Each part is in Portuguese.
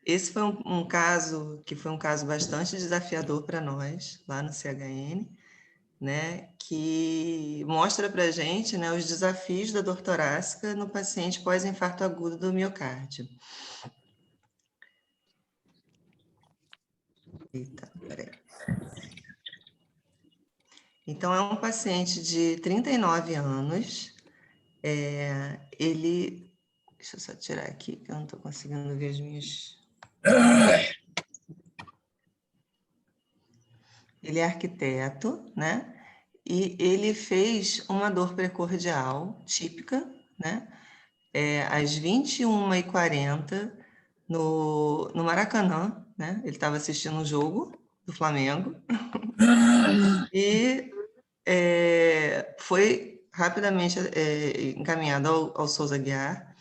Esse foi um caso que foi um caso bastante desafiador para nós, lá no CHN, né, que mostra para a gente, né, os desafios da dor torácica no paciente pós-infarto agudo do miocárdio. Eita, peraí. Então, é um paciente de 39 anos, ele... Deixa eu só tirar aqui, que eu não estou conseguindo ver as minhas... Ele é arquiteto, né? E ele fez uma dor precordial típica, né? Às 21h40, no Maracanã, né? Ele estava assistindo um jogo do Flamengo e foi rapidamente encaminhado ao Souza Aguiar,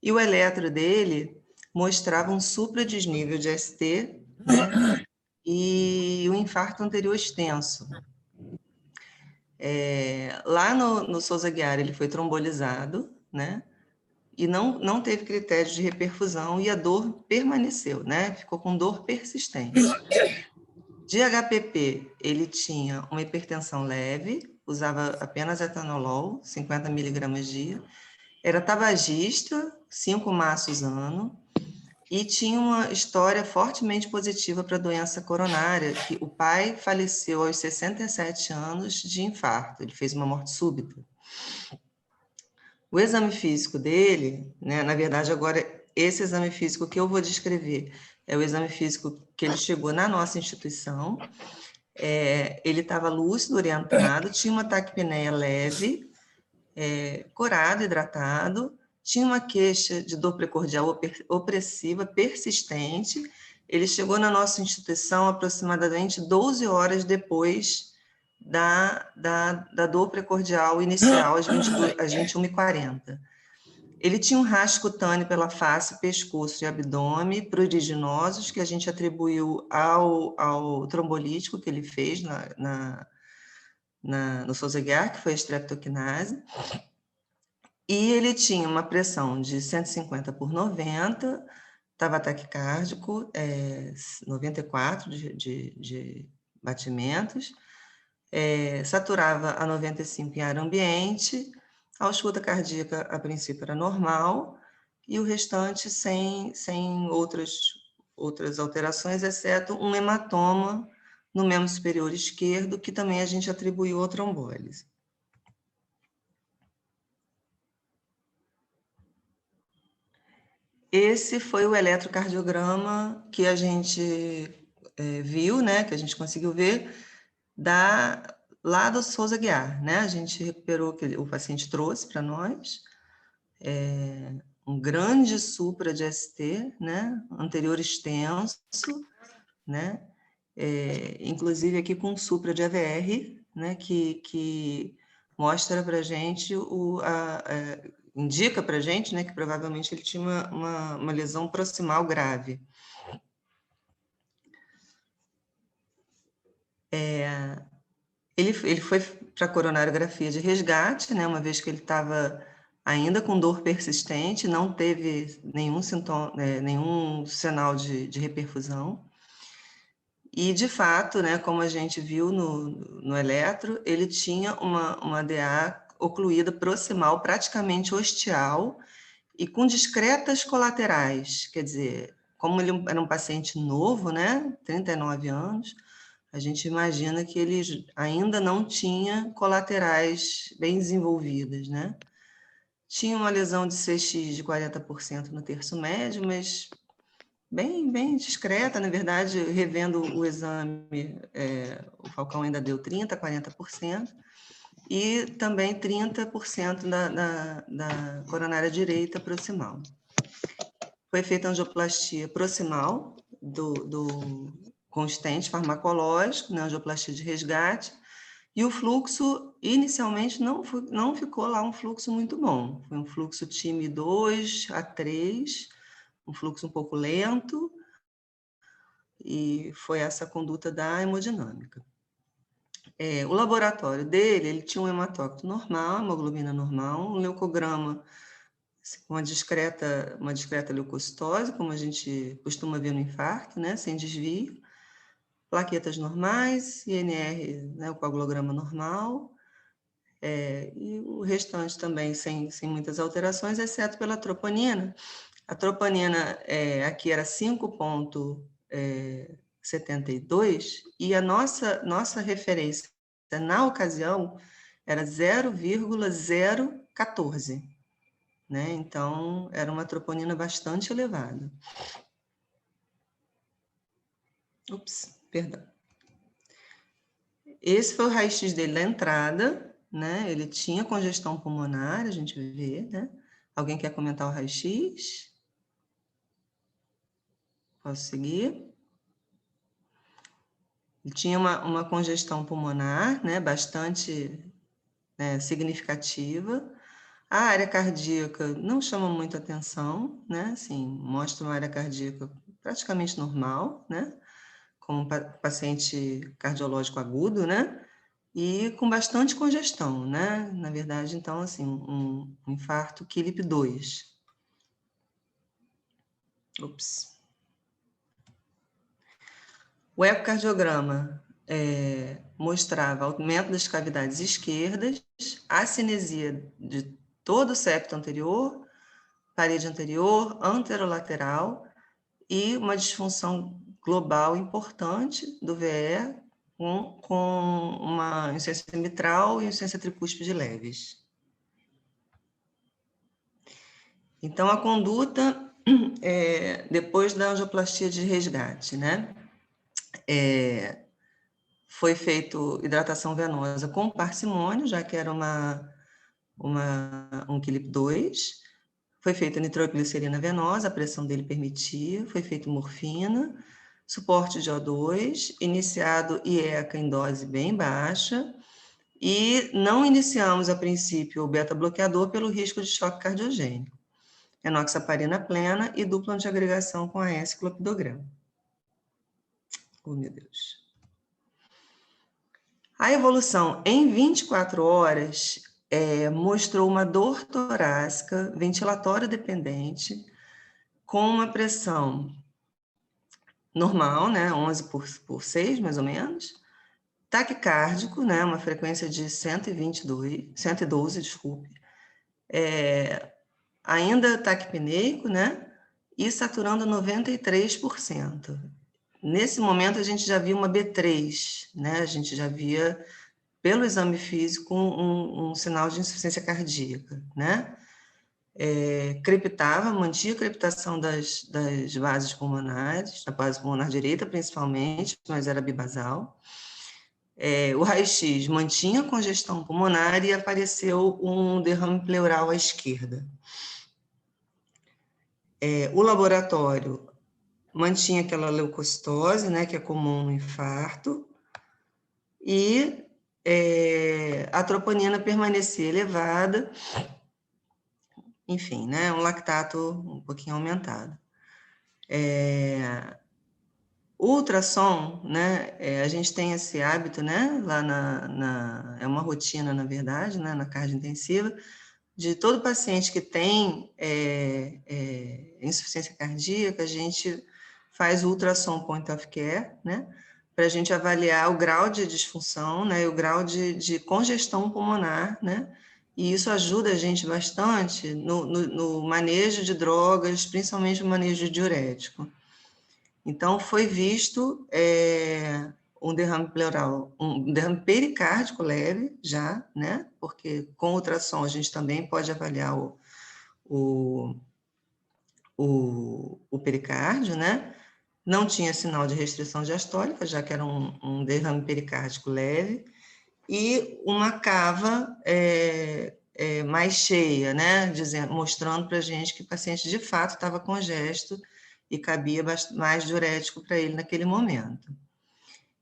e o eletro dele mostrava um supradesnível de ST, né? E o infarto anterior extenso. Lá no Souza Aguiar, ele foi trombolizado, né? E não teve critério de reperfusão, e a dor permaneceu, né? Ficou com dor persistente. De HPP, ele tinha uma hipertensão leve, usava apenas etanolol, 50 mg dia, era tabagista, 5 maços ano, e tinha uma história fortemente positiva para a doença coronária, que o pai faleceu aos 67 anos de infarto, ele fez uma morte súbita. O exame físico dele, né, na verdade, agora, esse exame físico que eu vou descrever é o exame físico que ele chegou na nossa instituição. Ele estava lúcido, orientado, tinha uma taquipneia leve, corado, hidratado, tinha uma queixa de dor precordial opressiva persistente. Ele chegou na nossa instituição aproximadamente 12 horas depois da dor precordial inicial, às 21h40. Ele tinha um rastro cutâneo pela face, pescoço e abdômen, pruriginosos, que a gente atribuiu ao trombolítico que ele fez no Souza Aguiar, que foi a streptokinase. E ele tinha uma pressão de 150/90, estava taquicárdico, 94 de batimentos, saturava a 95 em ar ambiente, a ausculta cardíaca, a princípio, era normal, e o restante sem outras alterações, exceto um hematoma no membro superior esquerdo, que também a gente atribuiu ao trombólise. Esse foi o eletrocardiograma que a gente viu, né, que a gente conseguiu ver, lá do Souza Aguiar, né? A gente recuperou, o paciente trouxe para nós um grande supra de ST, né? Anterior extenso, né? Inclusive aqui com supra de AVR, né? Que mostra para a gente, indica para a gente, né? Que provavelmente ele tinha uma lesão proximal grave. Ele foi para a coronariografia de resgate, né, uma vez que ele estava ainda com dor persistente, não teve nenhum sintoma, nenhum sinal de reperfusão. E, de fato, né, como a gente viu no eletro, ele tinha uma DA ocluída proximal, praticamente ostial, e com discretas colaterais. Quer dizer, como ele era um paciente novo, né, 39 anos, a gente imagina que ele ainda não tinha colaterais bem desenvolvidas, né? Tinha uma lesão de CX de 40% no terço médio, mas bem discreta, na verdade, revendo o exame, o Falcão ainda deu 30%, 40%, e também 30% da coronária direita proximal. Foi feita angioplastia proximal com stent farmacológico, né, angioplastia de resgate, e o fluxo, inicialmente, não ficou lá um fluxo muito bom. Foi um fluxo TIMI 2 a 3, um fluxo um pouco lento, e foi essa conduta da hemodinâmica. O laboratório dele, ele tinha um hematócrito normal, hemoglobina normal, um leucograma uma discreta leucocitose, como a gente costuma ver no infarto, né, sem desvio, plaquetas normais, INR, né, o coagulograma normal, e o restante também sem muitas alterações, exceto pela troponina. A troponina aqui era 5,72 e a nossa referência na ocasião era 0,014, né? Então, era uma troponina bastante elevada. Ups, perdão. Esse foi o raio-x dele da entrada, né? Ele tinha congestão pulmonar, a gente vê, né? Alguém quer comentar o raio-x? Posso seguir? Ele tinha uma congestão pulmonar, né? Bastante, né, significativa. A área cardíaca não chama muita atenção, né? Assim, mostra uma área cardíaca praticamente normal, né? Como paciente cardiológico agudo, né? E com bastante congestão, né? Na verdade, então, assim, um infarto KILIP 2. Ups. O ecocardiograma mostrava aumento das cavidades esquerdas, acinesia de todo o septo anterior, parede anterior, anterolateral e uma disfunção global importante do VE com uma insuficiência mitral e insuficiência tricúspide leves. Então, a conduta depois da angioplastia de resgate, né? Foi feito hidratação venosa com parcimônio, já que era um KILIP 2. Foi feita nitroglicerina venosa, a pressão dele permitia. Foi feito morfina, suporte de O2, iniciado IECA em dose bem baixa. E não iniciamos, a princípio, o beta-bloqueador pelo risco de choque cardiogênico. Enoxaparina plena e dupla antiagregação com AS clopidograma. Oh, meu Deus. A evolução em 24 horas mostrou uma dor torácica ventilatória dependente com uma pressão normal, né, 11 por 6, mais ou menos, taquicárdico, né, uma frequência de 112, desculpe, ainda taquipneico, né, e saturando 93%. Nesse momento, a gente já via uma B3, né, a gente já via, pelo exame físico, um sinal de insuficiência cardíaca, né, crepitava, mantinha a crepitação das vasos pulmonares, da base pulmonar direita principalmente, mas era bibasal. O raio-x mantinha a congestão pulmonar e apareceu um derrame pleural à esquerda. O laboratório mantinha aquela leucocitose, né, que é comum no infarto, e a troponina permanecia elevada, enfim, né, um lactato um pouquinho aumentado. O ultrassom, né, a gente tem esse hábito, né, lá é uma rotina, na verdade, né, na cardio intensiva, de todo paciente que tem insuficiência cardíaca, a gente faz o ultrassom point of care, né, para a gente avaliar o grau de disfunção, né, e o grau de congestão pulmonar, né, e isso ajuda a gente bastante no manejo de drogas, principalmente no manejo diurético. Então, foi visto um derrame pleural, um derrame pericárdico leve já, né? Porque com ultrassom a gente também pode avaliar o pericárdio, né? Não tinha sinal de restrição diastólica, já que era um derrame pericárdico leve, e uma cava mais cheia, né? Mostrando para a gente que o paciente de fato estava congesto e cabia mais diurético para ele naquele momento.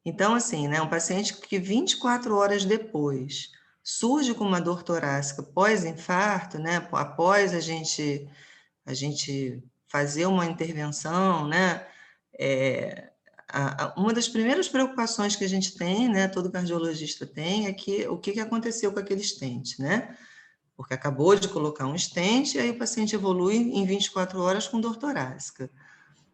Então, assim, né, um paciente que 24 horas depois surge com uma dor torácica pós-infarto, né, após a gente fazer uma intervenção, né, uma das primeiras preocupações que a gente tem, né, todo cardiologista tem, é que o que aconteceu com aquele stent, né? porque acabou de colocar um stent, e aí o paciente evolui em 24 horas com dor torácica.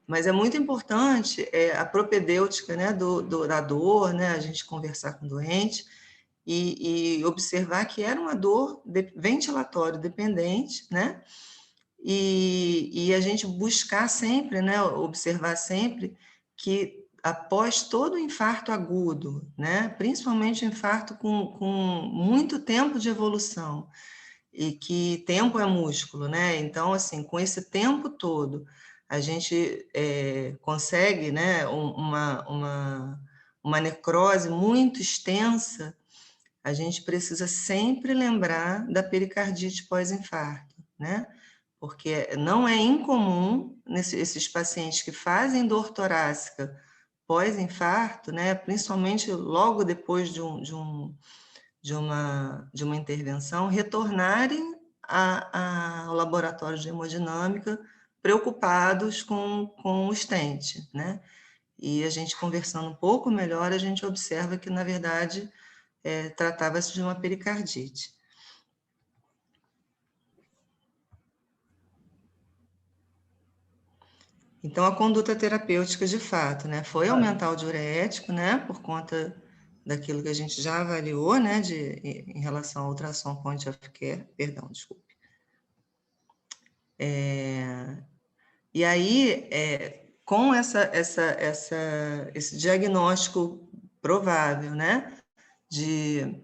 Mas é muito importante a propedêutica, né, da dor, né, a gente conversar com o doente e observar que era uma dor ventilatório dependente, né, e a gente buscar sempre, né, observar sempre que após todo infarto agudo, né, principalmente o infarto com muito tempo de evolução, e que tempo é músculo, né? Então, assim, com esse tempo todo, a gente consegue, né, uma necrose muito extensa, a gente precisa sempre lembrar da pericardite pós-infarto, né? Porque não é incomum esses pacientes que fazem dor torácica pós-infarto, né, principalmente logo depois de uma intervenção, retornarem ao laboratório de hemodinâmica preocupados com o stent, né? E a gente conversando um pouco melhor, a gente observa que, na verdade, tratava-se de uma pericardite. Então, a conduta terapêutica, de fato, né, foi aumentar o diurético, né, por conta daquilo que a gente já avaliou, né, em relação ao ultrassom point of care, perdão, desculpe. E aí, com esse diagnóstico provável, né, de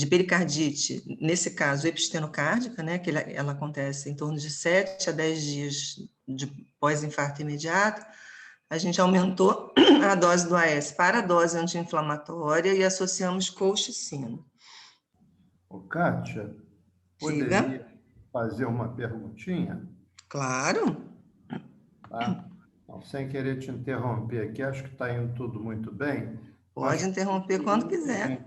pericardite, nesse caso, epistenocárdica, né, que ela acontece em torno de 7 a 10 dias de pós-infarto imediato, a gente aumentou a dose do AS para a dose anti-inflamatória e associamos colchicina. Ô, Kátia, poderia fazer uma perguntinha? Claro. Tá? Então, sem querer te interromper aqui, acho que está indo tudo muito bem. Pode interromper quando quiser.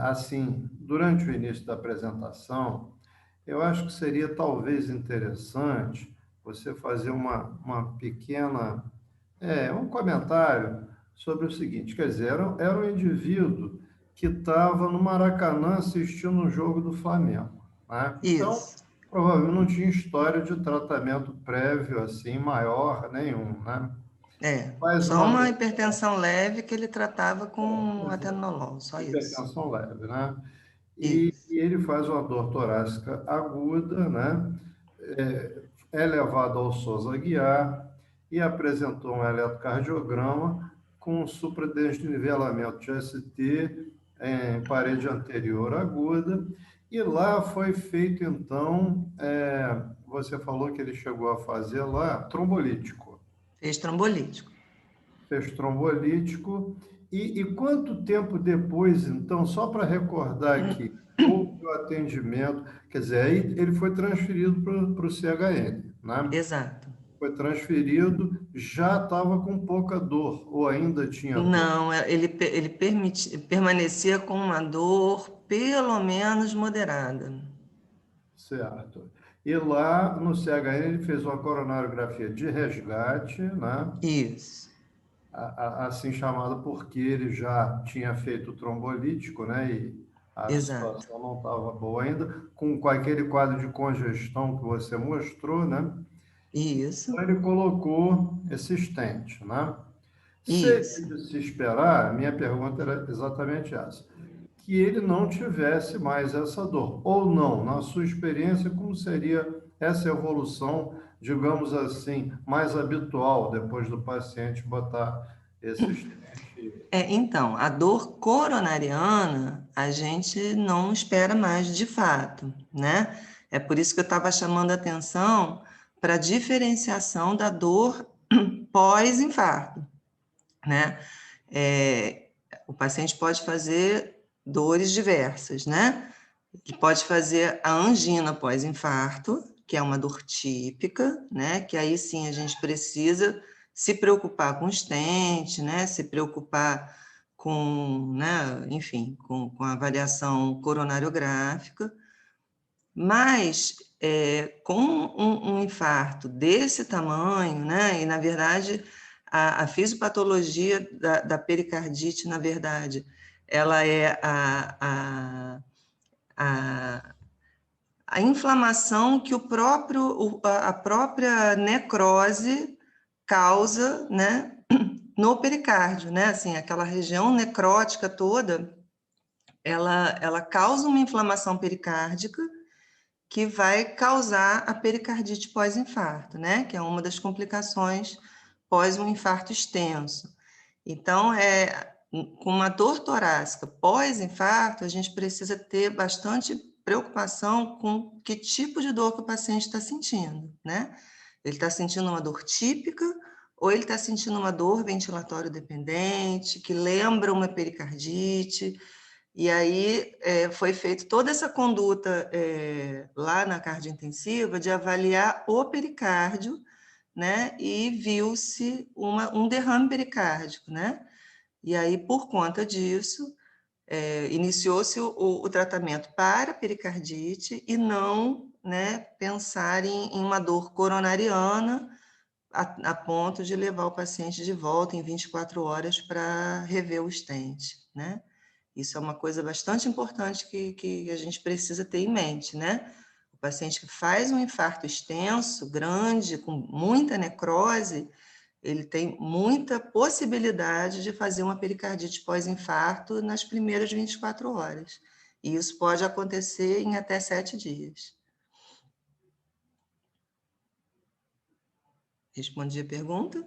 Assim, durante o início da apresentação, eu acho que seria talvez interessante você fazer uma pequena, um comentário sobre o seguinte, quer dizer, era um indivíduo que estava no Maracanã assistindo um jogo do Flamengo, né? Então, Isso. provavelmente não tinha história de tratamento prévio, assim, maior nenhum, né? Só uma hipertensão leve que ele tratava com atenolol, só isso. Hipertensão leve, né? E Isso. ele faz uma dor torácica aguda, né? É levado ao Souza Aguiar e apresentou um eletrocardiograma com supradesnivelamento de ST em parede anterior aguda. E lá foi feito, então, você falou que ele chegou a fazer lá trombolítico. Fez trombolítico. Fez trombolítico. E quanto tempo depois, então, só para recordar aqui, houve o atendimento, quer dizer, aí ele foi transferido para o CHN, né? Exato. Foi transferido, já estava com pouca dor, ou ainda tinha dor? Não, ele permanecia com uma dor pelo menos moderada. Certo. E lá no CHN ele fez uma coronariografia de resgate, né? Isso. Assim chamada porque ele já tinha feito o trombolítico, né? E a situação não estava boa ainda, com aquele quadro de congestão que você mostrou, né? Isso. Então ele colocou esse stent, né? Isso. Seria de se esperar, a minha pergunta era exatamente essa, que ele não tivesse mais essa dor, ou não, na sua experiência, como seria essa evolução, digamos assim, mais habitual, depois do paciente botar esse stent? Então, a dor coronariana, a gente não espera mais de fato, né? É por isso que eu estava chamando a atenção para a diferenciação da dor pós-infarto, né? O paciente pode fazer dores diversas, né? Ele pode fazer a angina pós-infarto, que é uma dor típica, né? Que aí sim a gente precisa se preocupar com o stent, né? Se preocupar com, né? Enfim, com a avaliação coronariográfica. Mas com um infarto desse tamanho, né? E na verdade a fisiopatologia da pericardite, na verdade, ela é a inflamação que a própria necrose causa, né, no pericárdio, né? Assim, aquela região necrótica toda, ela causa uma inflamação pericárdica que vai causar a pericardite pós-infarto, né? Que é uma das complicações pós um infarto extenso. Então, com uma dor torácica pós-infarto, a gente precisa ter bastante preocupação com que tipo de dor que o paciente está sentindo, né? Ele está sentindo uma dor típica ou ele está sentindo uma dor ventilatório dependente, que lembra uma pericardite. E aí foi feita toda essa conduta lá na cardiointensiva de avaliar o pericárdio, né? E viu-se um derrame pericárdico, né? E aí, por conta disso, iniciou-se o tratamento para pericardite e não, né, pensar em uma dor coronariana a ponto de levar o paciente de volta em 24 horas para rever o stent, né? Isso é uma coisa bastante importante que a gente precisa ter em mente, né? O paciente que faz um infarto extenso, grande, com muita necrose, ele tem muita possibilidade de fazer uma pericardite pós-infarto nas primeiras 24 horas. E isso pode acontecer em até 7 dias. Respondi a pergunta?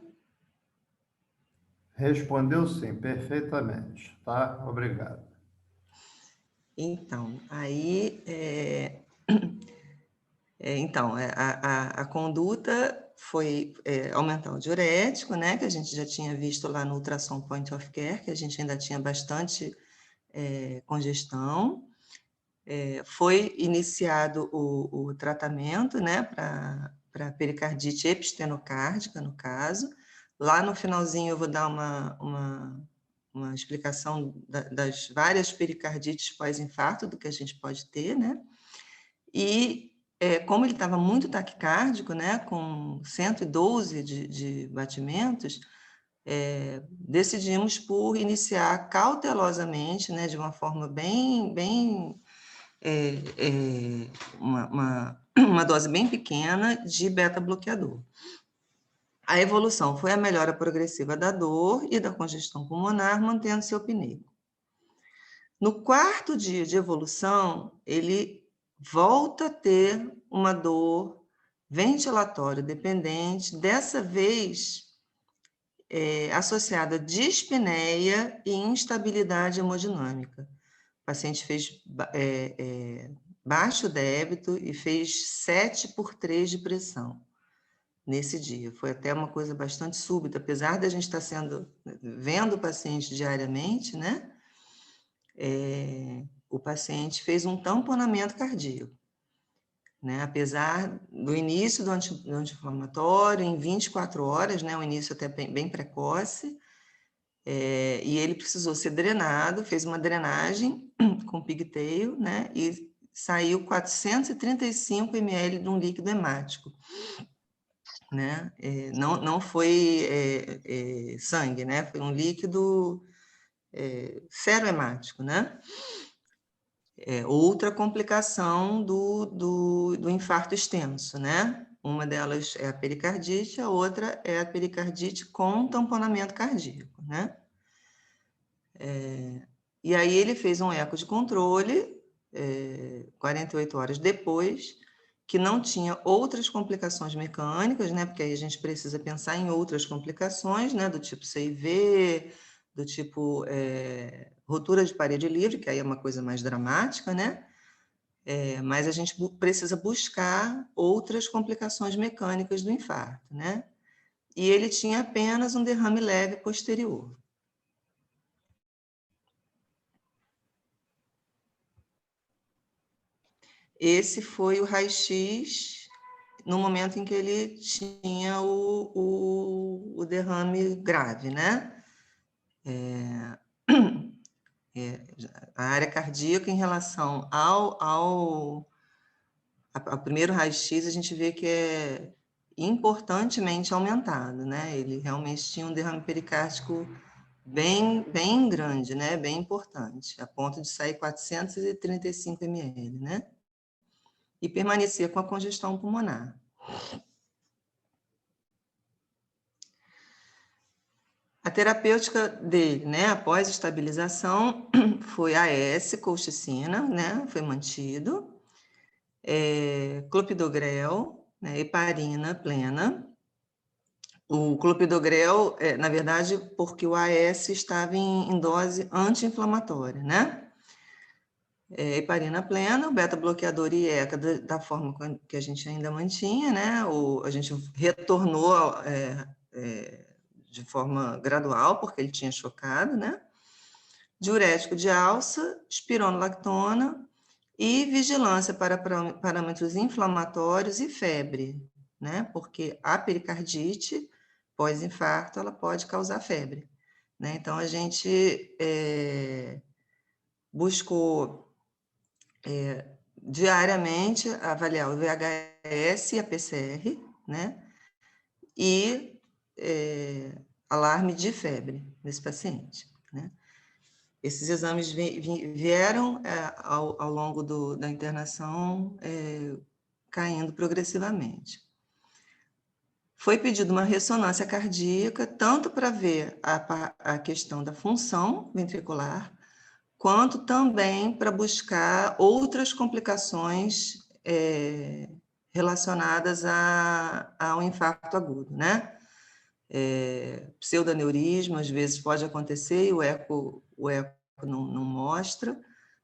Respondeu sim, perfeitamente, tá? Obrigado. Então, aí, a conduta foi aumentar o diurético, né, que a gente já tinha visto lá no ultrassom point of care, que a gente ainda tinha bastante congestão. Foi iniciado o tratamento, né, para pericardite epistenocárdica, no caso. Lá no finalzinho eu vou dar uma explicação das várias pericardites pós-infarto, do que a gente pode ter, né? E como ele estava muito taquicárdico, né, com 112 de batimentos, decidimos por iniciar cautelosamente, né, de uma forma bem uma dose bem pequena de beta-bloqueador. A evolução foi a melhora progressiva da dor e da congestão pulmonar, mantendo seu apneico. No 4º dia de evolução, ele volta a ter uma dor ventilatória dependente, dessa vez associada a dispneia e instabilidade hemodinâmica. O paciente fez baixo débito e fez 7/3 de pressão nesse dia. Foi até uma coisa bastante súbita, apesar de a gente estar vendo o paciente diariamente, né? O paciente fez um tamponamento cardíaco, né? Apesar do início do anti-inflamatório, em 24 horas, né? O início até bem precoce, e ele precisou ser drenado, fez uma drenagem com pigtail, né? E saiu 435 ml de um líquido hemático, né? Não foi sangue, né? Foi um líquido serohemático, né? Outra complicação do infarto extenso, né? Uma delas é a pericardite, a outra é a pericardite com tamponamento cardíaco, né? E aí ele fez um eco de controle, 48 horas depois, que não tinha outras complicações mecânicas, né? Porque aí a gente precisa pensar em outras complicações, né? Do tipo CIV, do tipo rotura de parede livre, que aí é uma coisa mais dramática, né? Mas a gente precisa buscar outras complicações mecânicas do infarto, né? E ele tinha apenas um derrame leve posterior. Esse foi o raio-x no momento em que ele tinha o derrame grave, né? A área cardíaca em relação ao primeiro raio-x, a gente vê que é importantemente aumentado, né? Ele realmente tinha um derrame pericárdico bem grande, né? Bem importante, a ponto de sair 435 ml, né? E permanecia com a congestão pulmonar. A terapêutica dele, né, após estabilização, foi AS, colchicina, né, foi mantido, clopidogrel, né, heparina plena. O clopidogrel, na verdade, porque o AS estava em dose anti-inflamatória, né? Heparina plena, o beta-bloqueador IECA, da forma que a gente ainda mantinha, né? A gente retornou de forma gradual, porque ele tinha chocado, né? Diurético de alça, espironolactona e vigilância para parâmetros inflamatórios e febre, né? Porque a pericardite pós-infarto, ela pode causar febre, né? Então, a gente buscou diariamente avaliar o VHS e a PCR, né? E alarme de febre nesse paciente, né? Esses exames vieram ao longo da internação caindo progressivamente. Foi pedida uma ressonância cardíaca, tanto para ver a questão da função ventricular, quanto também para buscar outras complicações relacionadas ao infarto agudo, né? Pseudoneurismo, às vezes pode acontecer, e o eco não mostra,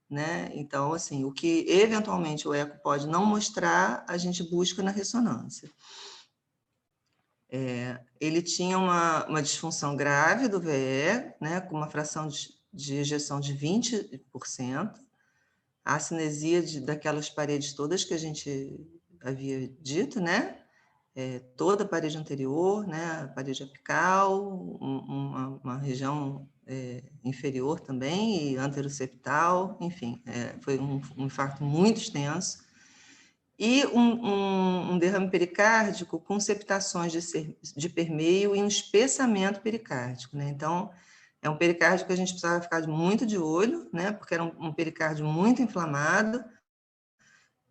né? Então, assim, o que eventualmente o eco pode não mostrar, a gente busca na ressonância. Ele tinha uma disfunção grave do VE, né, com uma fração de ejeção de 20%, a cinesia daquelas paredes todas que a gente havia dito, né? Toda a parede anterior, né? A parede apical, uma região inferior também, e anteroseptal, enfim, foi um infarto muito extenso. E um derrame pericárdico com septações de permeio e um espessamento pericárdico, né? Então, é um pericárdio que a gente precisava ficar muito de olho, né? Porque era um pericárdio muito inflamado,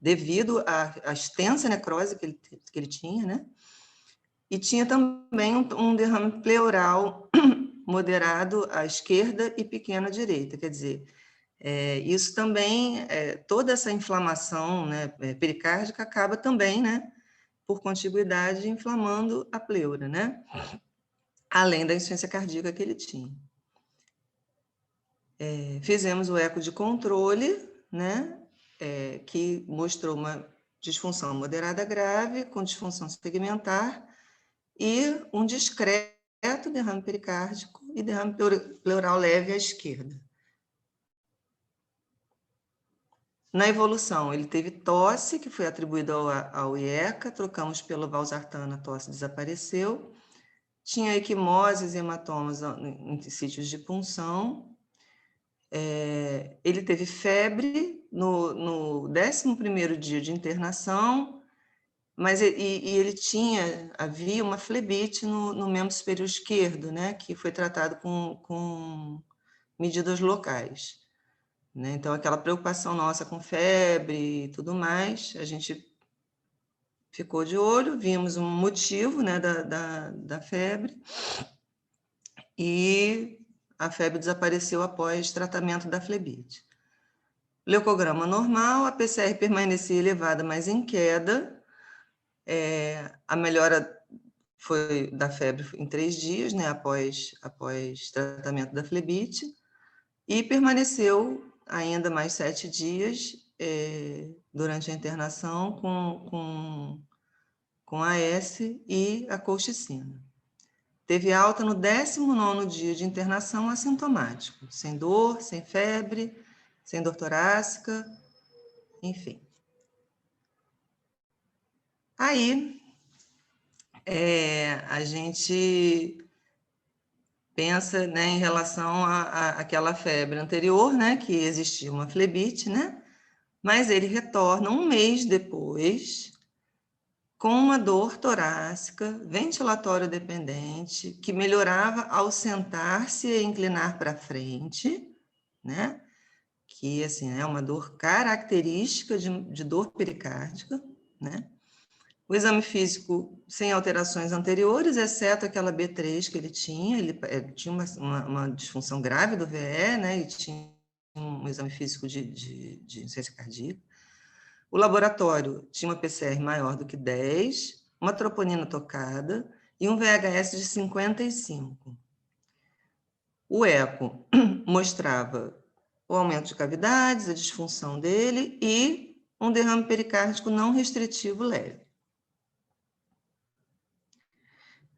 devido à extensa necrose que ele tinha, né? E tinha também um derrame pleural moderado à esquerda e pequeno à direita, quer dizer, isso também, toda essa inflamação, né, pericárdica acaba também, né, por contiguidade, inflamando a pleura, né, além da insuficiência cardíaca que ele tinha. Fizemos o eco de controle, né, que mostrou uma disfunção moderada grave, com disfunção segmentar, e um discreto derrame pericárdico e derrame pleural leve à esquerda. Na evolução, ele teve tosse, que foi atribuída ao IECA, trocamos pelo valsartana, a tosse desapareceu. Tinha equimoses e hematomas em sítios de punção. Ele teve febre no 11º dia de internação, mas ele havia uma flebite no membro superior esquerdo, né, que foi tratado com medidas locais. Né? Então, aquela preocupação nossa com febre e tudo mais, a gente ficou de olho, vimos um motivo, né, da febre, e a febre desapareceu após tratamento da flebite. Leucograma normal, a PCR permanecia elevada, mas em queda. A melhora foi da febre em 3 dias, né, após tratamento da flebite, e permaneceu ainda mais 7 dias durante a internação com a AS e a colchicina. Teve alta no 19º dia de internação assintomático, sem dor, sem febre, sem dor torácica, enfim. Aí, a gente pensa, né, em relação àquela febre anterior, né, que existia uma flebite, né, mas ele retorna um mês depois com uma dor torácica, ventilatório dependente, que melhorava ao sentar-se e inclinar para frente, né? Que, assim, é uma dor característica de dor pericárdica, né? O exame físico sem alterações anteriores, exceto aquela B3 que ele tinha uma disfunção grave do VE, né? E tinha um exame físico de insuficiência cardíaca. O laboratório tinha uma PCR maior do que 10, uma troponina tocada e um VHS de 55. O eco mostrava o aumento de cavidades, a disfunção dele e um derrame pericárdico não restritivo leve.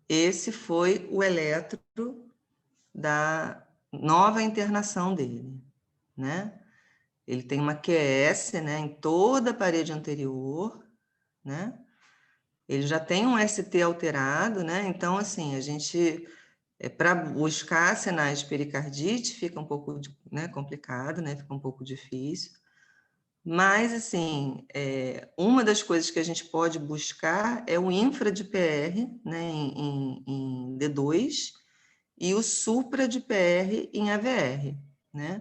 Esse foi o eletro da nova internação dele, né? Ele tem uma QS, né, em toda a parede anterior, né? Ele já tem um ST alterado, né? Então, assim, a gente, para buscar sinais de pericardite, fica um pouco, né, complicado, né? Fica um pouco difícil. Mas, assim, uma das coisas que a gente pode buscar é o infra de PR, né, em D2, e o supra de PR em AVR, né?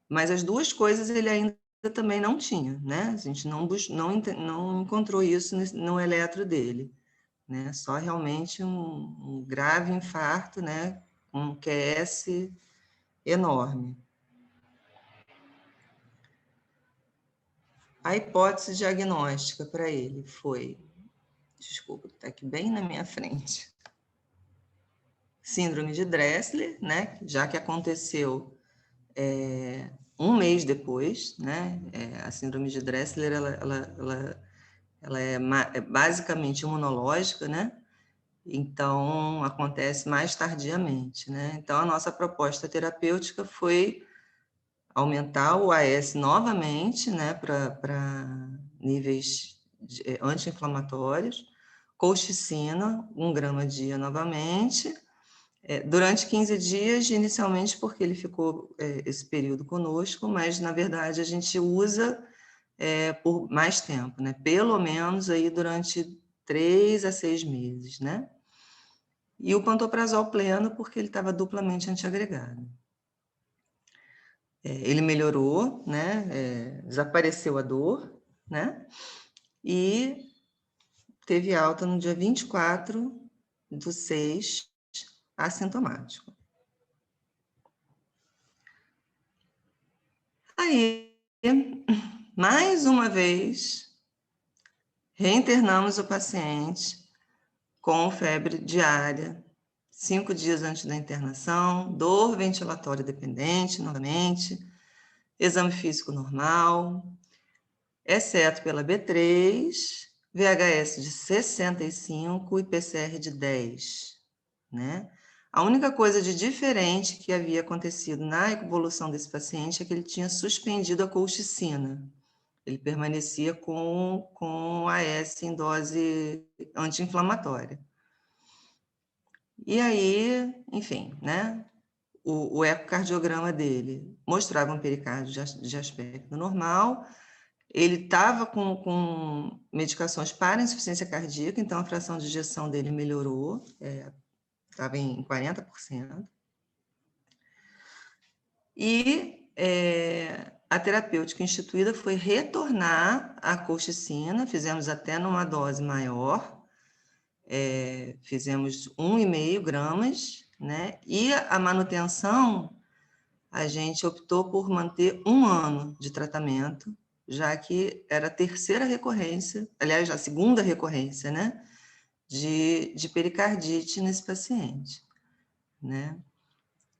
Mas as duas coisas ele ainda também não tinha, né? A gente não encontrou isso no eletro dele, né? Só realmente um grave infarto, né? Um QS enorme. A hipótese diagnóstica para ele foi, desculpa, está aqui bem na minha frente, síndrome de Dressler, né? Já que aconteceu um mês depois, né? A síndrome de Dressler, ela é basicamente imunológica, né? Então, acontece mais tardiamente, né? Então, a nossa proposta terapêutica foi aumentar o AS novamente, né? Para níveis anti-inflamatórios, colchicina, 1 grama dia novamente, durante 15 dias, inicialmente porque ele ficou esse período conosco, mas, na verdade, a gente usa por mais tempo, né? Pelo menos aí durante 3 a 6 meses, né? E o pantoprazol pleno, porque ele estava duplamente antiagregado. Ele melhorou, né? Desapareceu a dor, né? E teve alta no dia 24/6, assintomático. Aí, mais uma vez, reinternamos o paciente com febre diária, 5 dias antes da internação, dor ventilatória dependente, novamente, exame físico normal, exceto pela B3, VHS de 65 e PCR de 10, né? A única coisa de diferente que havia acontecido na evolução desse paciente é que ele tinha suspendido a colchicina. Ele permanecia com AS em dose anti-inflamatória. E aí, enfim, né? O ecocardiograma dele mostrava um pericárdio de aspecto normal. Ele estava com medicações para insuficiência cardíaca, então a fração de ejeção dele melhorou, estava em 40%. E a terapêutica instituída foi retornar a colchicina, fizemos até numa dose maior, fizemos 1,5 gramas, né? E a manutenção, a gente optou por manter 1 ano de tratamento, já que era a terceira recorrência, aliás, a segunda recorrência, né? De pericardite nesse paciente, né?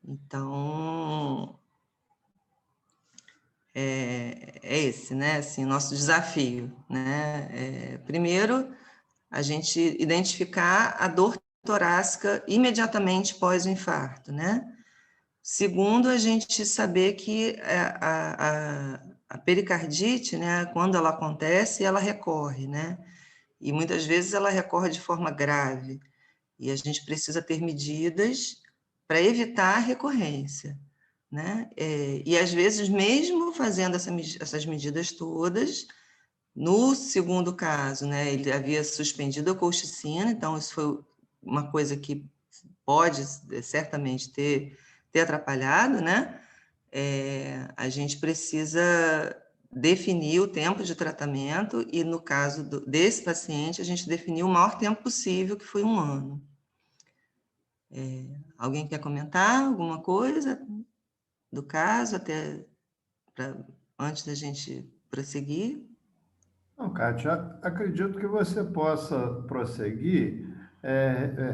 Então, é esse, né? Assim, nosso desafio, né? Primeiro, a gente identificar a dor torácica imediatamente pós o infarto, né? Segundo, a gente saber que a pericardite, né, quando ela acontece, ela recorre, né? E muitas vezes ela recorre de forma grave. E a gente precisa ter medidas para evitar a recorrência, né? E às vezes, mesmo fazendo essas medidas todas, No segundo caso, né, ele havia suspendido a colchicina, então isso foi uma coisa que pode certamente ter atrapalhado, né? A gente precisa definir o tempo de tratamento e, no caso desse paciente, a gente definiu o maior tempo possível, que foi 1 ano. Alguém quer comentar alguma coisa do caso, antes da gente prosseguir? Não, Kátia, acredito que você possa prosseguir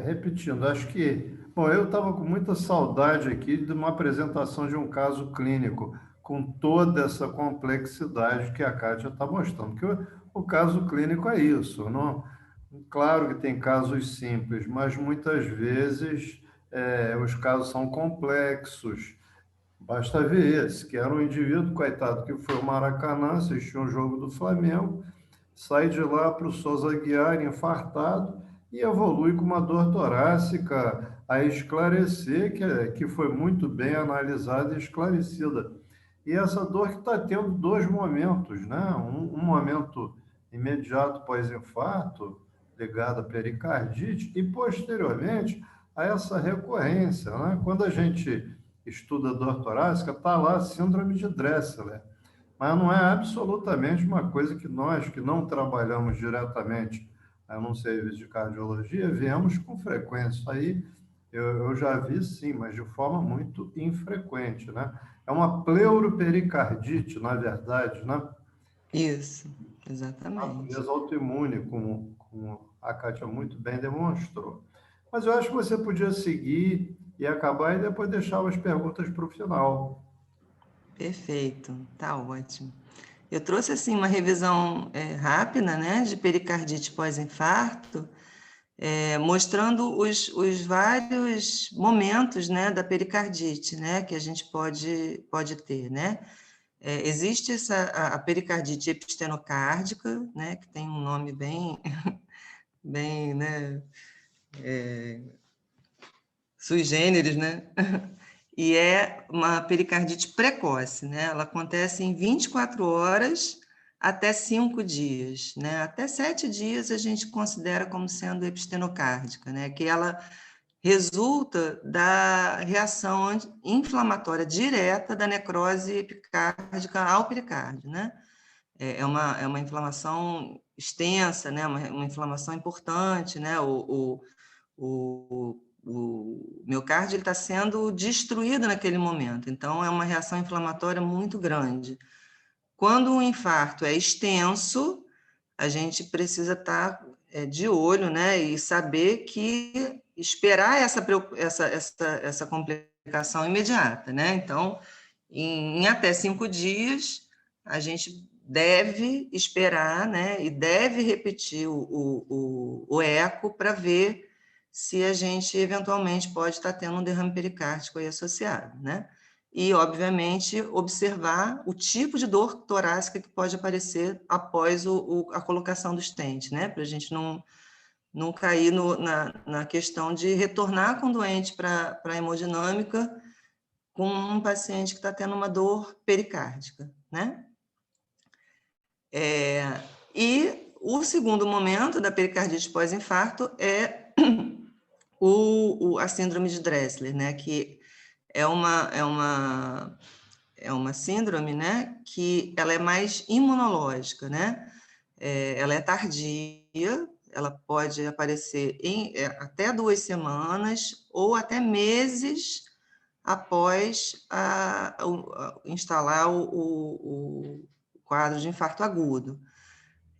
repetindo. Acho que, bom, eu estava com muita saudade aqui de uma apresentação de um caso clínico, com toda essa complexidade que a Kátia está mostrando, que o caso clínico é isso, não? Claro que tem casos simples, mas muitas vezes os casos são complexos. Basta ver esse, que era um indivíduo, coitado, que foi ao Maracanã, assistiu um jogo do Flamengo, sai de lá para o Souza Aguiar infartado e evolui com uma dor torácica a esclarecer, que foi muito bem analisada e esclarecida. E essa dor que está tendo 2 momentos, né? Um momento imediato pós-infarto, ligado à pericardite, e posteriormente a essa recorrência, né? Quando a gente estuda dor torácica, está lá a síndrome de Dressler, mas não é absolutamente uma coisa que nós, que não trabalhamos diretamente num serviço de cardiologia, vemos com frequência. Isso aí eu já vi sim, mas de forma muito infrequente, né? É uma pleuropericardite, na verdade, né? Isso, exatamente. Natureza autoimune, como a Kátia muito bem demonstrou. Mas eu acho que você podia seguir e acabar e depois deixar as perguntas para o final. Perfeito, tá ótimo. Eu trouxe assim uma revisão rápida, né, de pericardite pós-infarto, mostrando os vários momentos, né, da pericardite, né, que a gente pode ter, né. Existe a pericardite epistenocárdica, né, que tem um nome bem, bem, né, sui generis, né? E é uma pericardite precoce, né? Ela acontece em 24 horas até 5 dias, né? Até 7 dias a gente considera como sendo epistenocárdica, né? Que ela resulta da reação inflamatória direta da necrose epicárdica ao pericárdio, né? É uma inflamação extensa, né? Uma inflamação importante, né? O miocárdio está sendo destruído naquele momento, então é uma reação inflamatória muito grande. Quando o infarto é extenso, a gente precisa estar de olho, né, e saber que esperar essa complicação imediata, né? Então, em até 5 dias, a gente deve esperar, né, e deve repetir o eco para ver se a gente eventualmente pode estar tendo um derrame pericárdico aí associado, né? E, obviamente, observar o tipo de dor torácica que pode aparecer após a colocação do stent, né? Para a gente não cair na questão de retornar com o doente para a hemodinâmica com um paciente que está tendo uma dor pericárdica, né? E o segundo momento da pericardite pós-infarto é a síndrome de Dressler, né? Que é uma síndrome, né? Que ela é mais imunológica, né? Ela é tardia, ela pode aparecer até 2 semanas ou até meses após instalar o quadro de infarto agudo.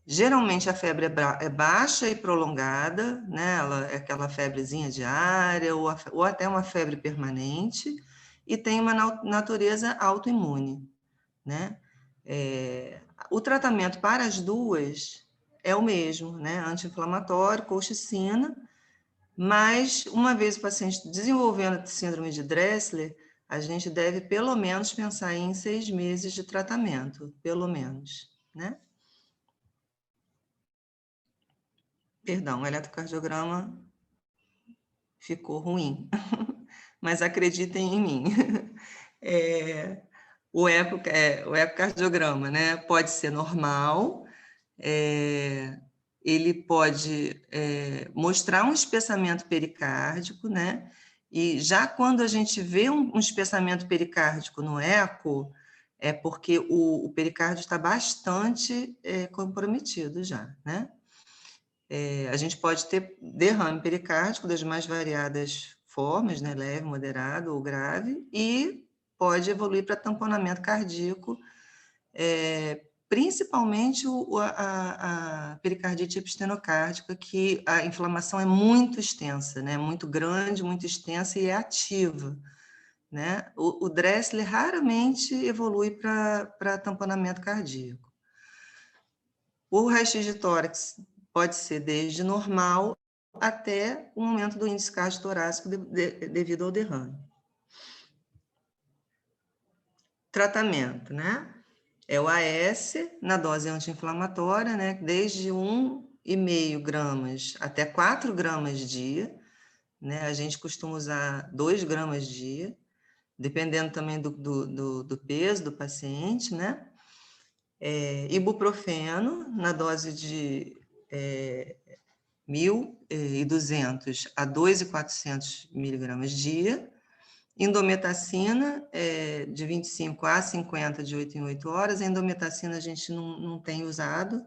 Geralmente a febre é baixa e prolongada, né? Ela é aquela febrezinha diária ou até uma febre permanente e tem uma natureza autoimune, né? O tratamento para as duas é o mesmo, né? Anti-inflamatório, colchicina, mas uma vez o paciente desenvolvendo síndrome de Dressler, a gente deve pelo menos pensar em 6 meses de tratamento, pelo menos, né? Perdão, o eletrocardiograma ficou ruim, mas acreditem em mim. O ecocardiograma, né, pode ser normal, ele pode mostrar um espessamento pericárdico, né? E já quando a gente vê um espessamento pericárdico no eco, é porque o pericárdio está bastante comprometido já, né? A gente pode ter derrame pericárdico das mais variadas formas, né? Leve, moderado ou grave, e pode evoluir para tamponamento cardíaco, principalmente a pericardite epistenocárdica, que a inflamação é muito extensa, né? Muito grande, muito extensa e é ativa, né? O Dressler raramente evolui para tamponamento cardíaco. O raio-x de tórax pode ser desde normal até o momento do índice cardiotorácico devido ao derrame. Tratamento, né? É o AS na dose anti-inflamatória, né? Desde 1,5 gramas até 4 gramas dia, né? A gente costuma usar 2 gramas dia, dependendo também do peso do paciente, né? Ibuprofeno na dose de 1.200 a 2.400 miligramas dia. Indometacina, de 25 a 50, de 8 em 8 horas. A indometacina a gente não tem usado.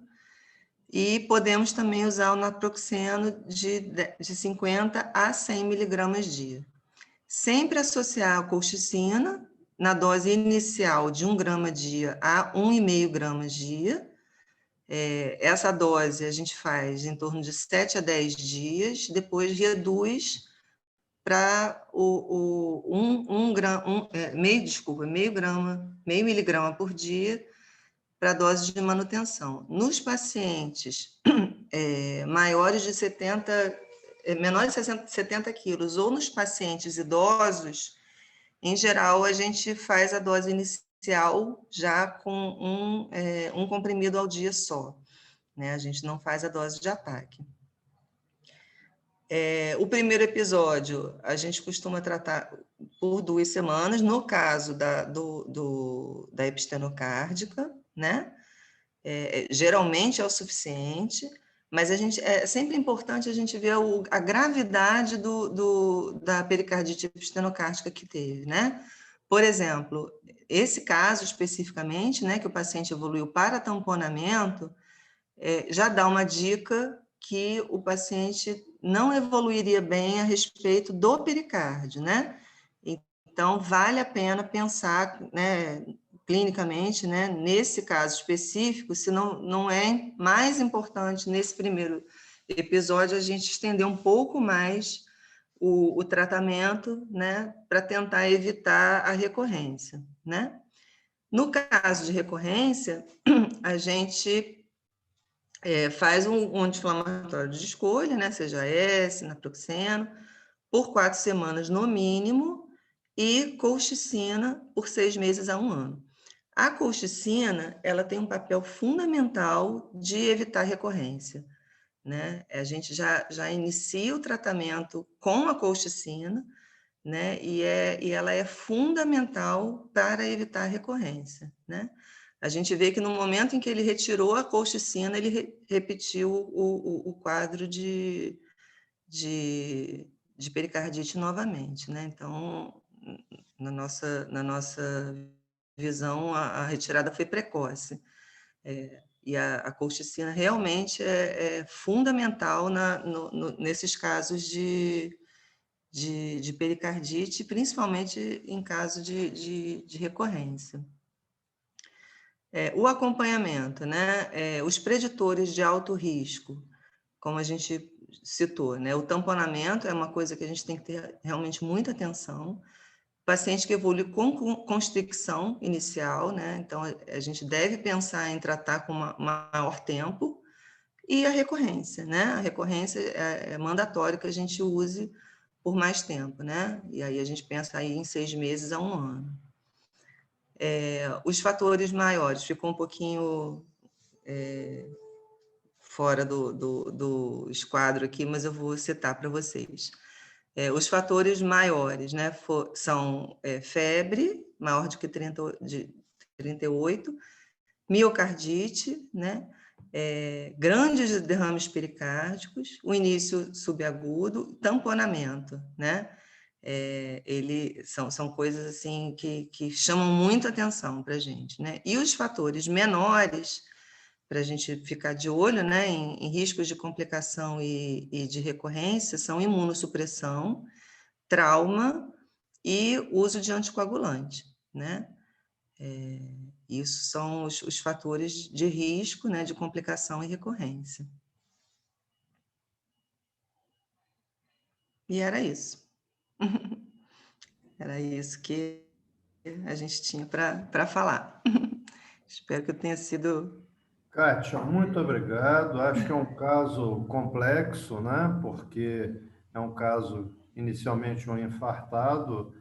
E podemos também usar o naproxeno de 50 a 100 miligramas dia. Sempre associar a colchicina na dose inicial de 1 grama dia a 1,5 gramas dia. Essa dose a gente faz em torno de 7 a 10 dias, depois reduz para meio miligrama por dia para dose de manutenção. Nos pacientes maiores de 70, menores de 70 quilos, ou nos pacientes idosos, em geral, a gente faz a dose inicial já com um comprimido ao dia só, né? A gente não faz a dose de ataque. O primeiro episódio, a gente costuma tratar por 2 semanas, no caso da epistenocárdica, né? Geralmente é o suficiente, mas é sempre importante a gente ver a gravidade da pericardite epistenocárdica que teve, né? Por exemplo, esse caso especificamente, né, que o paciente evoluiu para tamponamento, já dá uma dica que o paciente não evoluiria bem a respeito do pericárdio, né? Então, vale a pena pensar, né, clinicamente, né, nesse caso específico, se não é mais importante nesse primeiro episódio a gente estender um pouco mais o tratamento, né, para tentar evitar a recorrência, né? No caso de recorrência, a gente faz um anti-inflamatório de escolha, né, seja S, naproxeno, por 4 semanas no mínimo, e colchicina por 6 meses a 1 ano. A colchicina, ela tem um papel fundamental de evitar recorrência, né? A gente já inicia o tratamento com a colchicina, né? E ela é fundamental para evitar recorrência, né? A gente vê que no momento em que ele retirou a colchicina, ele repetiu o quadro de pericardite novamente, né? Então, na nossa visão, a retirada foi precoce. E a colchicina realmente é fundamental nesses casos de pericardite, principalmente em caso de recorrência. O acompanhamento, né? Os preditores de alto risco, como a gente citou, né? O tamponamento é uma coisa que a gente tem que ter realmente muita atenção. Paciente que evolui com constricção inicial, né? Então, a gente deve pensar em tratar com maior tempo. E a recorrência, né? A recorrência é mandatório que a gente use por mais tempo, né? E aí a gente pensa aí em 6 meses a 1 ano. Os fatores maiores, ficou um pouquinho fora do esquadro aqui, mas eu vou citar para vocês. Os fatores maiores, né, são febre, maior de 38, miocardite, né, grandes derrames pericárdicos, o início subagudo, tamponamento, né? São coisas assim que chamam muito atenção para a gente, né? E os fatores menores, para a gente ficar de olho, né, em riscos de complicação e de recorrência, são imunossupressão, trauma e uso de anticoagulante, né? Isso são os fatores de risco, né, de complicação e recorrência. E era isso. Era isso que a gente tinha para falar. Espero que eu tenha sido... Kátia, muito obrigado. Acho que é um caso complexo, né? Porque é um caso inicialmente um infartado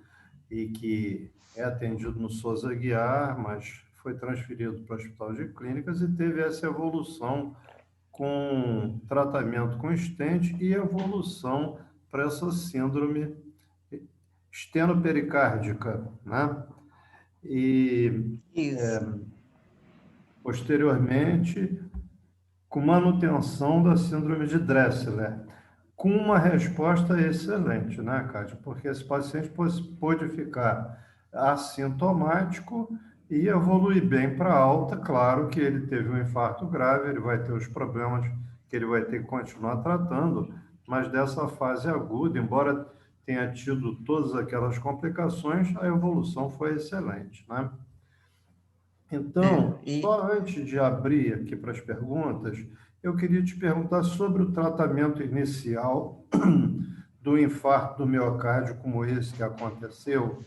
e que é atendido no Souza Aguiar, mas foi transferido para o Hospital de Clínicas e teve essa evolução com tratamento com stent e evolução para essa síndrome estenopericárdica, né? E Isso. posteriormente com manutenção da síndrome de Dressler, com uma resposta excelente, né, Kátia? Porque esse paciente pôde ficar assintomático e evoluir bem para alta. Claro que ele teve um infarto grave, ele vai ter os problemas que ele vai ter que continuar tratando, mas dessa fase aguda, embora tenha tido todas aquelas complicações, a evolução foi excelente, né? Então, E só antes de abrir aqui para as perguntas, eu queria te perguntar sobre o tratamento inicial do infarto do miocárdio, como esse que aconteceu.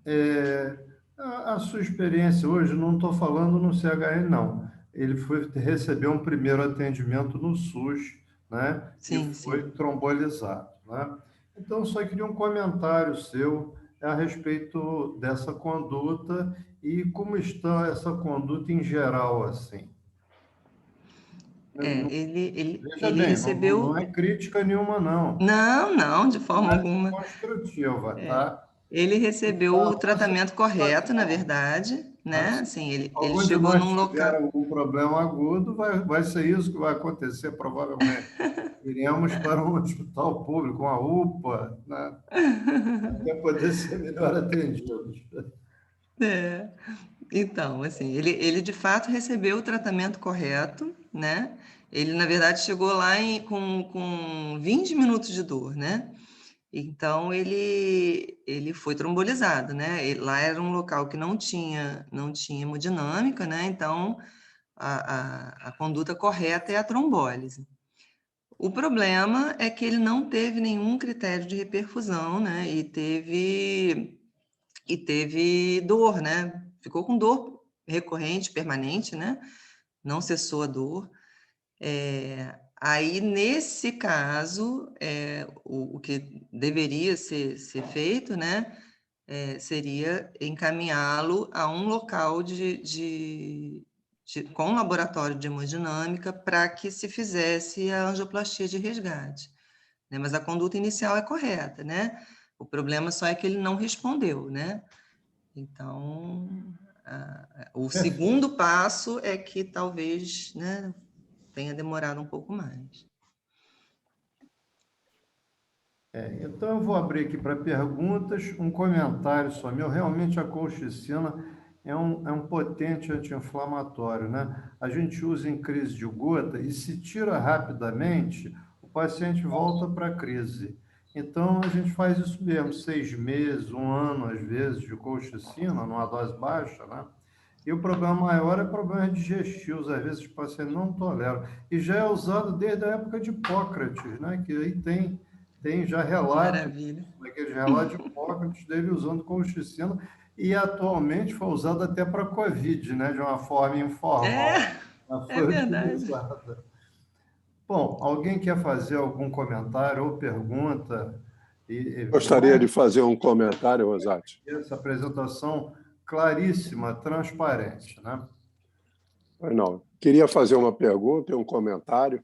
É, a sua experiência hoje, não estou falando no CHN, não. Ele recebeu um primeiro atendimento no SUS, né? E sim, foi sim. trombolizado, né? Então, só queria um comentário seu a respeito dessa conduta e como está essa conduta em geral, assim. Veja Ele bem, não recebeu... é crítica nenhuma, não. Não, não, de forma Análise alguma. construtiva, tá? Ele E recebeu o falar sobre tratamento correto, na situação, verdade, né? né? Se Assim, ele algum de chegou nós num tiver local... algum problema agudo, vai ser isso que vai acontecer, provavelmente. Iremos para um hospital público, uma UPA, né? Até poder ser melhor atendidos. É. Então, assim, ele de fato recebeu o tratamento correto, né? Ele, na verdade, chegou lá com 20 minutos de dor, né? Então, ele foi trombolizado, né? Lá era um local que não tinha hemodinâmica, né? Então, a conduta correta é a trombólise. O problema é que ele não teve nenhum critério de reperfusão, né? E teve dor, né? Ficou com dor recorrente, permanente, né? Não cessou a dor. Aí, nesse caso, o que deveria ser feito, né? Seria encaminhá-lo a um local com laboratório de hemodinâmica para que se fizesse a angioplastia de resgate, né? Mas a conduta inicial é correta, né? O problema só é que ele não respondeu, né? Então, o Perfeito. segundo passo é que talvez, né, tenha demorado um pouco mais. Então, eu vou abrir aqui para perguntas. Um comentário só meu. Realmente, a colchicina é um potente anti-inflamatório, né? A gente usa em crise de gota e se tira rapidamente, o paciente volta para a crise. Então, a gente faz isso mesmo, 6 meses, um ano, às vezes, de colchicina, numa dose baixa, né? E o problema maior é problemas digestivos, às vezes o paciente não tolera. E já é usado desde a época de Hipócrates, né? Que aí tem já relatos, Maravilha. aqueles relatos de Hipócrates dele usando colchicina, e atualmente foi usado até para Covid, né? De uma forma informal. Ela É foi verdade. utilizada. Bom, alguém quer fazer algum comentário ou pergunta? Gostaria de fazer um comentário, Rosati. Essa apresentação claríssima, transparente, né? Não, queria fazer uma pergunta e um comentário.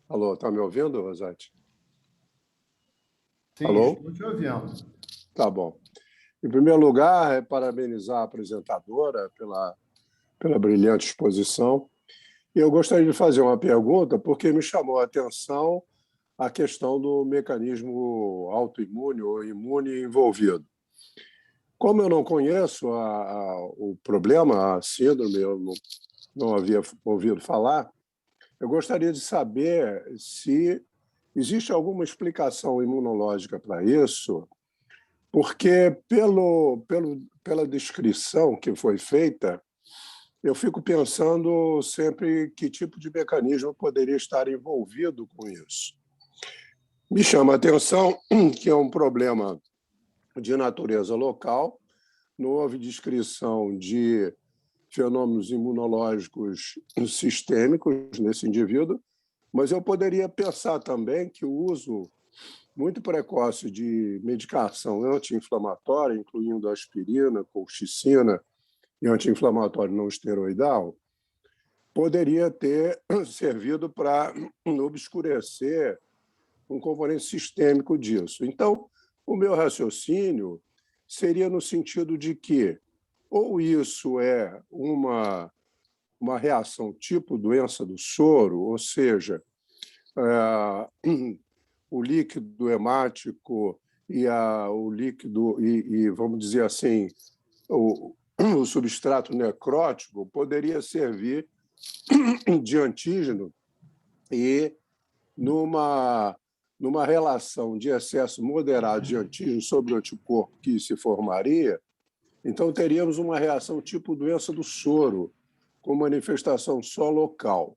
Alô, está me ouvindo, Rosati? Sim, Alô? estou te ouvindo. Tá bom. Em primeiro lugar, parabenizar a apresentadora pela brilhante exposição. E eu gostaria de fazer uma pergunta, porque me chamou a atenção a questão do mecanismo autoimune ou imune envolvido. Como eu não conheço o problema, a síndrome, eu não havia ouvido falar, eu gostaria de saber se existe alguma explicação imunológica para isso, porque pela descrição que foi feita, eu fico pensando sempre que tipo de mecanismo poderia estar envolvido com isso. Me chama a atenção que é um problema de natureza local, não houve descrição de fenômenos imunológicos sistêmicos nesse indivíduo, mas eu poderia pensar também que o uso muito precoce de medicação anti-inflamatória, incluindo aspirina, colchicina e anti-inflamatório não esteroidal, poderia ter servido para obscurecer um componente sistêmico disso. Então, o meu raciocínio seria no sentido de que ou isso é uma reação tipo doença do soro, ou seja, o líquido hemático o líquido vamos dizer assim, o substrato necrótico poderia servir de antígeno e numa relação de excesso moderado de antígeno sobre o anticorpo que se formaria, então teríamos uma reação tipo doença do soro, com manifestação só local.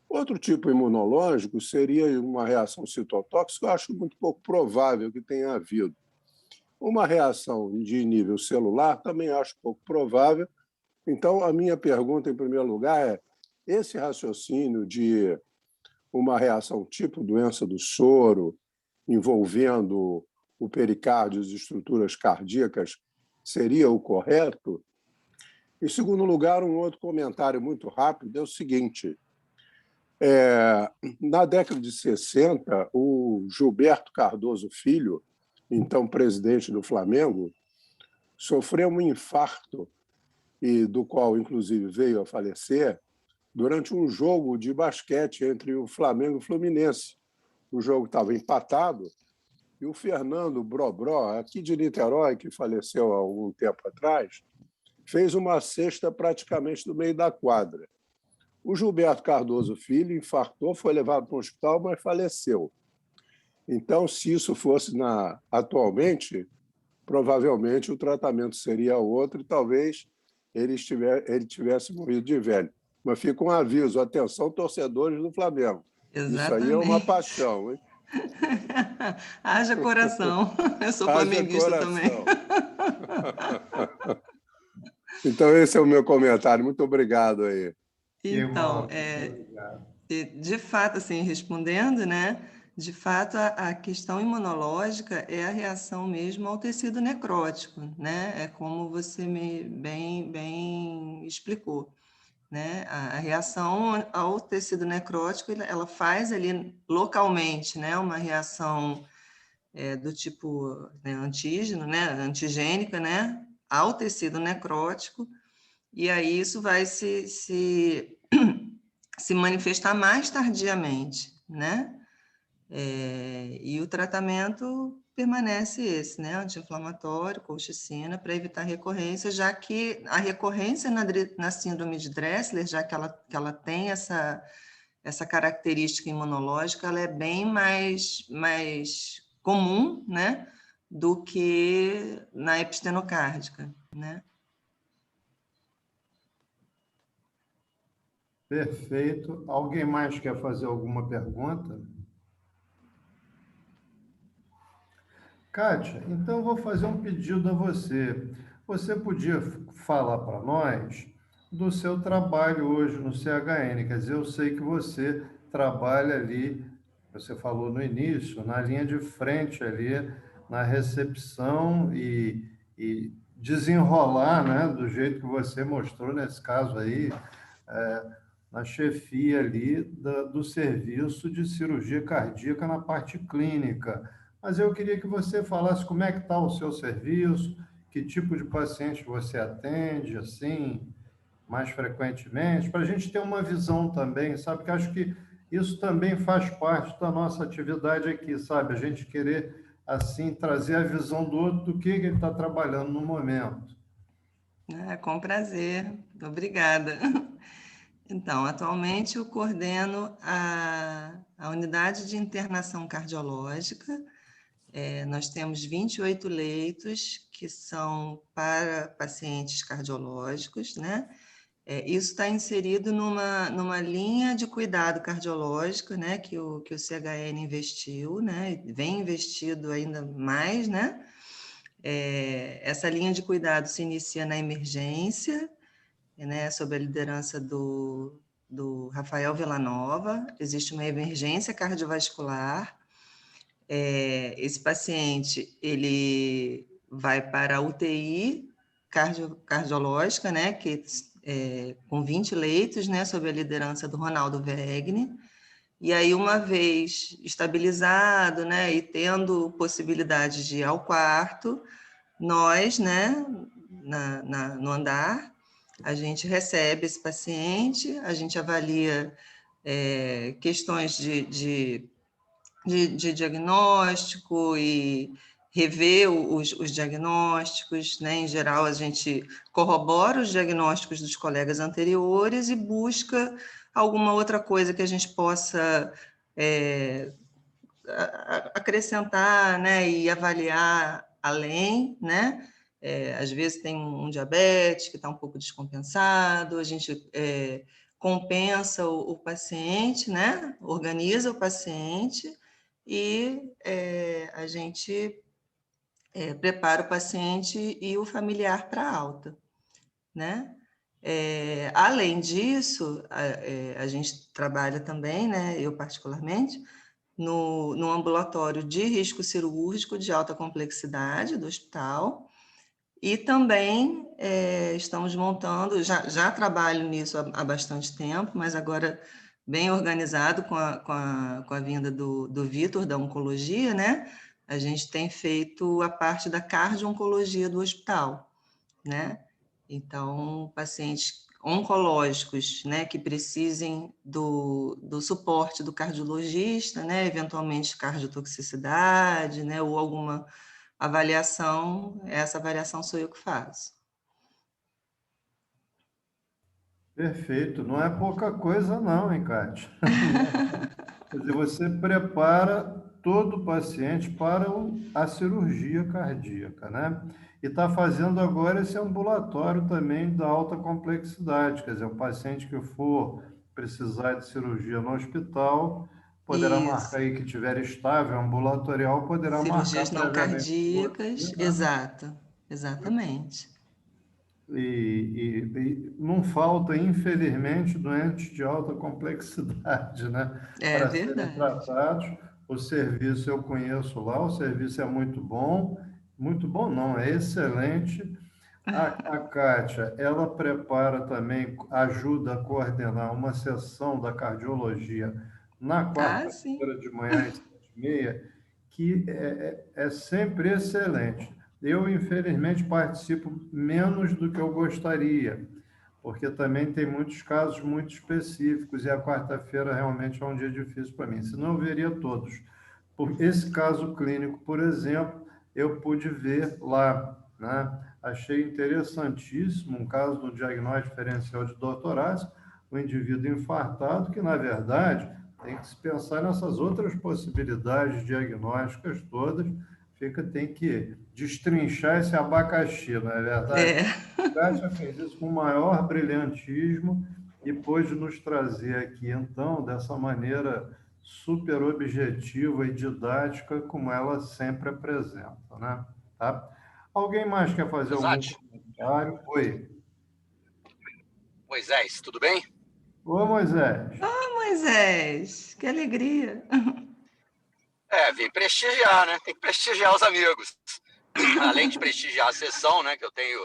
Outro tipo imunológico seria uma reação citotóxica, eu acho muito pouco provável que tenha havido. Uma reação de nível celular também acho pouco provável. Então, a minha pergunta, em primeiro lugar, é: esse raciocínio de uma reação tipo doença do soro, envolvendo o pericárdio e as estruturas cardíacas, seria o correto? Em segundo lugar, um outro comentário muito rápido é o seguinte: na década de 60, o Gilberto Cardoso Filho, então presidente do Flamengo, sofreu um infarto, e do qual, inclusive, veio a falecer, durante um jogo de basquete entre o Flamengo e o Fluminense. O jogo estava empatado e o Fernando Brobró, aqui de Niterói, que faleceu há algum tempo atrás, fez uma cesta praticamente no meio da quadra. O Gilberto Cardoso Filho infartou, foi levado para o hospital, mas faleceu. Então, se isso fosse atualmente, provavelmente o tratamento seria outro e talvez ele tivesse morrido de velho. Mas fica um aviso: atenção, torcedores do Flamengo. Exatamente. Isso aí é uma paixão, hein? Haja coração. Eu sou flamenguista também. Então, esse é o meu comentário. Muito obrigado aí. Então, de fato, assim, respondendo, né? De fato, a questão imunológica é a reação mesmo ao tecido necrótico, né? É como você bem explicou, né? A reação ao tecido necrótico, ela faz ali localmente, né? Uma reação do tipo, né, antígeno, né? Antigênica, né? Ao tecido necrótico, e aí isso vai se manifestar mais tardiamente, né? E o tratamento permanece esse, né? Anti-inflamatório, colchicina, para evitar recorrência, já que a recorrência na síndrome de Dressler, já que ela tem essa característica imunológica, ela é bem mais comum, né? Do que na epistenocárdica, né? Perfeito. Alguém mais quer fazer alguma pergunta? Kátia, então eu vou fazer um pedido a você. Você podia falar para nós do seu trabalho hoje no CHN? Quer dizer, eu sei que você trabalha ali, você falou no início, na linha de frente ali, na recepção e desenrolar, né, do jeito que você mostrou nesse caso aí, na chefia ali do serviço de cirurgia cardíaca na parte clínica. Mas eu queria que você falasse como é que está o seu serviço, que tipo de paciente você atende, assim, mais frequentemente, para a gente ter uma visão também, sabe? Que acho que isso também faz parte da nossa atividade aqui, sabe? A gente querer, assim, trazer a visão do outro do que ele está trabalhando no momento. Com prazer, obrigada. Então, atualmente eu coordeno a unidade de internação cardiológica. Nós temos 28 leitos que são para pacientes cardiológicos, né? Isso está inserido numa linha de cuidado cardiológico, né? Que o CHN investiu, né? Vem investido ainda mais, né? Essa linha de cuidado se inicia na emergência, né, sob a liderança do Rafael Villanova. Existe uma emergência cardiovascular. Esse paciente ele vai para a UTI cardiológica, né, com 20 leitos, né, sob a liderança do Ronaldo Vegni. E aí, uma vez estabilizado, né, e tendo possibilidade de ir ao quarto, nós, né, no andar, a gente recebe esse paciente, a gente avalia questões de diagnóstico e rever os diagnósticos, né? Em geral, a gente corrobora os diagnósticos dos colegas anteriores e busca alguma outra coisa que a gente possa acrescentar, né? E avaliar além, né? Às vezes tem um diabetes que está um pouco descompensado, a gente compensa o paciente, né? Organiza o paciente e a gente prepara o paciente e o familiar para alta, né? Além disso, a gente trabalha também, né? Eu particularmente, no ambulatório de risco cirúrgico de alta complexidade do hospital, e também estamos montando, já trabalho nisso há bastante tempo, mas agora bem organizado com a vinda do Vitor, da oncologia, né? A gente tem feito a parte da cardio-oncologia do hospital, né? Então, pacientes oncológicos, né, que precisem do suporte do cardiologista, né, eventualmente cardiotoxicidade, né, ou alguma avaliação, essa avaliação sou eu que faço. Perfeito. Não é pouca coisa não, hein, Kátia? Quer dizer, você prepara todo o paciente para a cirurgia cardíaca, né? E está fazendo agora esse ambulatório também da alta complexidade, quer dizer, o paciente que for precisar de cirurgia no hospital, poderá marcar Isso. aí que tiver estável, ambulatorial, poderá marcar Cirurgias não previamente com cardíacas, você, né? exato, exatamente. E não falta, infelizmente, doentes de alta complexidade, né? É Para serem verdade. tratados. O serviço eu conheço lá, o serviço é muito bom não, é excelente. A Kátia, ela prepara também, ajuda a coordenar uma sessão da cardiologia na Ah, sim. quarta-feira de manhã às 7h30, que é sempre excelente. Eu, infelizmente, participo menos do que eu gostaria, porque também tem muitos casos muito específicos e a quarta-feira realmente é um dia difícil para mim, senão eu veria todos. Por esse caso clínico, por exemplo, eu pude ver lá, né? Achei interessantíssimo um caso do diagnóstico diferencial de dor torácica, o indivíduo infartado, que, na verdade, tem que se pensar nessas outras possibilidades diagnósticas todas, tem que destrinchar esse abacaxi, não é verdade? É. A Kátia fez isso com o maior brilhantismo e pôde nos trazer aqui, então, dessa maneira super objetiva e didática, como ela sempre apresenta, né? Tá? Alguém mais quer fazer algum Rosati, comentário? Oi. Moisés, tudo bem? Ô, Moisés. Moisés, que alegria. Vim prestigiar, né? Tem que prestigiar os amigos. Além de prestigiar a sessão, né? Que eu tenho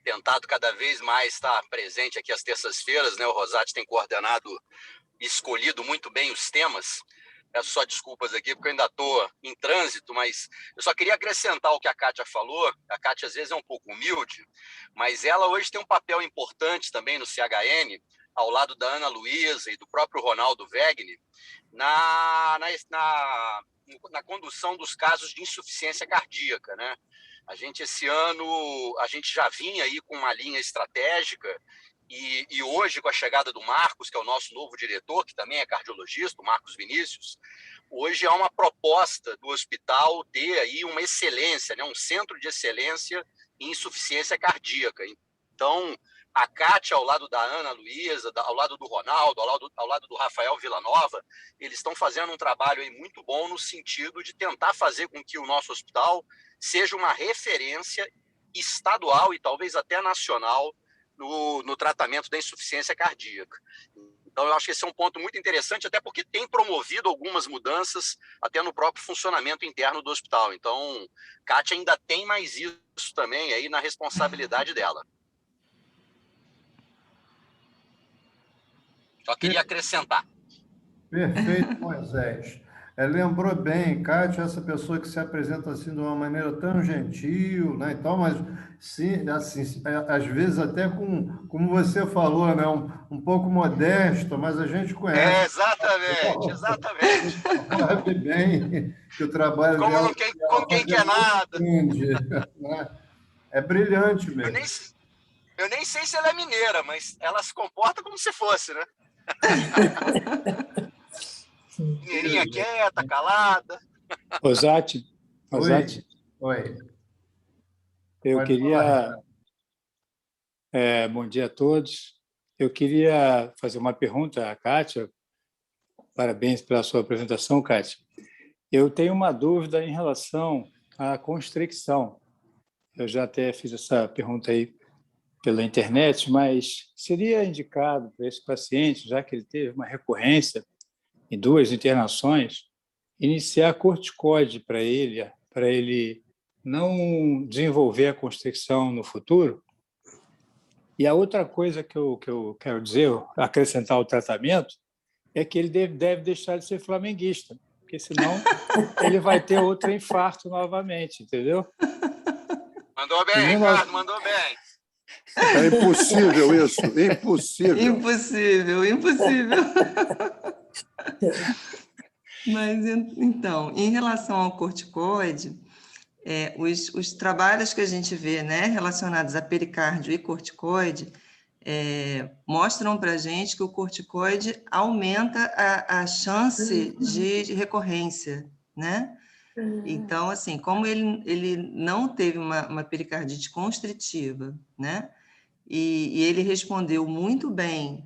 tentado cada vez mais estar presente aqui às terças-feiras, né? O Rosati tem coordenado e escolhido muito bem os temas. Peço só desculpas aqui, porque eu ainda estou em trânsito, mas eu só queria acrescentar o que a Kátia falou. A Kátia, às vezes, é um pouco humilde, mas ela hoje tem um papel importante também no CHN, ao lado da Ana Luísa e do próprio Ronaldo Wegner, na condução dos casos de insuficiência cardíaca, né? Esse ano, a gente já vinha aí com uma linha estratégica e hoje, com a chegada do Marcos, que é o nosso novo diretor, que também é cardiologista, o Marcos Vinícius, hoje há uma proposta do hospital ter aí uma excelência, né? Um centro de excelência em insuficiência cardíaca. Então, a Kátia, ao lado da Ana Luísa, ao lado do Ronaldo, ao lado do Rafael Villanova, eles estão fazendo um trabalho aí muito bom no sentido de tentar fazer com que o nosso hospital seja uma referência estadual e talvez até nacional no tratamento da insuficiência cardíaca. Então, eu acho que esse é um ponto muito interessante, até porque tem promovido algumas mudanças até no próprio funcionamento interno do hospital. Então, Kátia ainda tem mais isso também aí na responsabilidade dela. Só queria acrescentar. Perfeito, Moisés. Lembrou bem, Kátia, essa pessoa que se apresenta assim de uma maneira tão gentil, né? Então, mas sim, assim, às vezes até como você falou, né? Um pouco modesto, mas a gente conhece. Exatamente. Sabe bem que o trabalho dela Como quem quer nada. Grande, né? É brilhante mesmo. Eu nem sei se ela é mineira, mas ela se comporta como se fosse, né? Mineirinha quieta, calada. Rosati, Oi. eu Pode queria... bom dia a todos. Eu queria fazer uma pergunta à Kátia. Parabéns pela sua apresentação, Kátia. Eu tenho uma dúvida em relação à constricção. Eu já até fiz essa pergunta aí pela internet, mas seria indicado para esse paciente, já que ele teve uma recorrência em 2 internações, iniciar corticoide para ele não desenvolver a constricção no futuro? E a outra coisa que eu quero dizer, acrescentar ao tratamento, é que ele deve deixar de ser flamenguista, porque senão ele vai ter outro infarto novamente, entendeu? Mandou bem, Ricardo, mandou bem. É impossível isso, impossível. Impossível. Mas, então, em relação ao corticoide, os trabalhos que a gente vê, né, relacionados a pericárdio e corticoide, mostram para a gente que o corticoide aumenta a chance de recorrência, né? Então, assim, como ele não teve uma pericardite constritiva, né? E ele respondeu muito bem